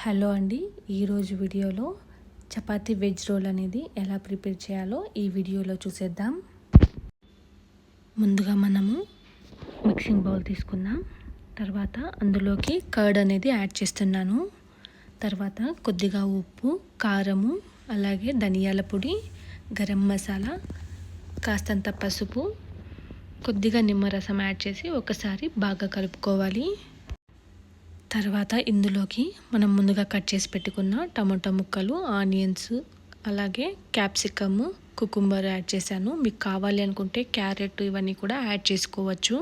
Hello అండి, ఈరోజు వీడియోలో చపాతీ వెజ్ రోల్ అనేది ఎలా ప్రిపేర్ చేయాలో ఈ వీడియోలో చూసేద్దాం. ముందుగా మనము మిక్సింగ్ బౌల్ తీసుకుందాం. తర్వాత అందులోకి కర్డ్ అనేది యాడ్ చేస్తున్నాను. తర్వాత కొద్దిగా ఉప్పు, కారము, అలాగే ధనియాల పొడి, గరం మసాలా, కాస్తంత పసుపు, కొద్దిగా నిమ్మరసం యాడ్ చేసి ఒకసారి బాగా కలుపుకోవాలి. తర్వాత ఇందులోకి మనం ముందుగా కట్ చేసి పెట్టుకున్న టమాటా ముక్కలు, ఆనియన్స్, అలాగే క్యాప్సికమ్, కుకుంబర్ యాడ్ చేశాను. మీకు కావాలి అనుకుంటే క్యారెట్ ఇవన్నీ కూడా యాడ్ చేసుకోవచ్చు.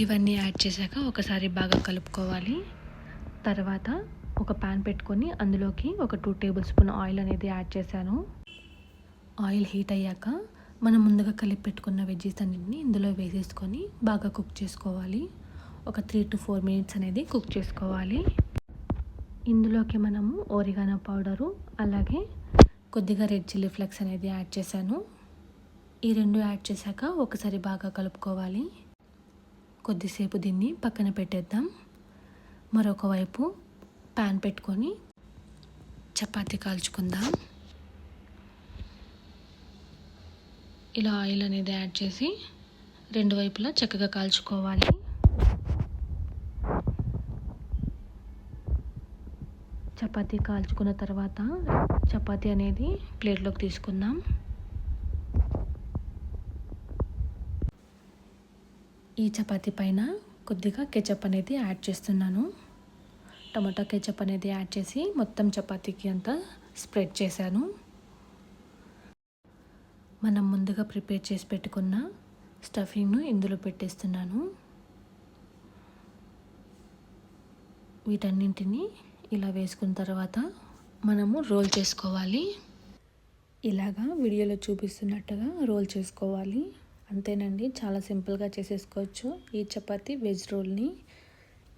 ఇవన్నీ యాడ్ చేశాక ఒకసారి బాగా కలుపుకోవాలి. తర్వాత ఒక పాన్ పెట్టుకొని అందులోకి ఒక 2 టేబుల్ స్పూన్ ఆయిల్ అనేది యాడ్ చేశాను. ఆయిల్ హీట్ అయ్యాక మనం ముందుగా కలిపి పెట్టుకున్న వెజ్జీస్ అన్నింటినీ ఇందులో వేసేసుకొని బాగా కుక్ చేసుకోవాలి. ఒక 3 to 4 మినిట్స్ అనేది కుక్ చేసుకోవాలి. ఇందులోకి మనము ఓరిగానో పౌడరు, అలాగే కొద్దిగా రెడ్ చిల్లీ ఫ్లేక్స్ అనేది యాడ్ చేశాను. ఈ రెండు యాడ్ చేశాక ఒకసారి బాగా కలుపుకోవాలి. కొద్దిసేపు దీన్ని పక్కన పెట్టేద్దాం. మరొక వైపు ప్యాన్ పెట్టుకొని చపాతీ కాల్చుకుందాం. ఇలా ఆయిల్ అనేది యాడ్ చేసి రెండు వైపులా చక్కగా కాల్చుకోవాలి. చపాతీ కాల్చుకున్న తర్వాత చపాతీ అనేది ప్లేట్లోకి తీసుకుందాం. ఈ చపాతీ పైన కొద్దిగా కెచప్ అనేది యాడ్ చేస్తున్నాను. టమాటా కెచప్ అనేది యాడ్ చేసి మొత్తం చపాతీకి అంతా స్ప్రెడ్ చేశాను. మనం ముందుగా ప్రిపేర్ చేసి పెట్టుకున్న స్టఫింగ్ను ఇందులో పెట్టేస్తున్నాను. వీటన్నింటినీ ఇలా వేసుకున్న తర్వాత మనము రోల్ చేసుకోవాలి. ఇలాగా వీడియోలో చూపిస్తున్నట్టుగా రోల్ చేసుకోవాలి. అంతేనండి, చాలా సింపుల్గా చేసేసుకోవచ్చు ఈ చపాతీ వెజ్ రోల్ని.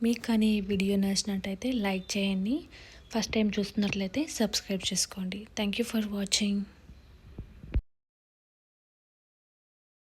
మీకు కానీ ఈ వీడియో నచ్చినట్టయితే లైక్ చేయండి. ఫస్ట్ టైం చూస్తున్నట్లయితే సబ్స్క్రైబ్ చేసుకోండి. Thank you for watching.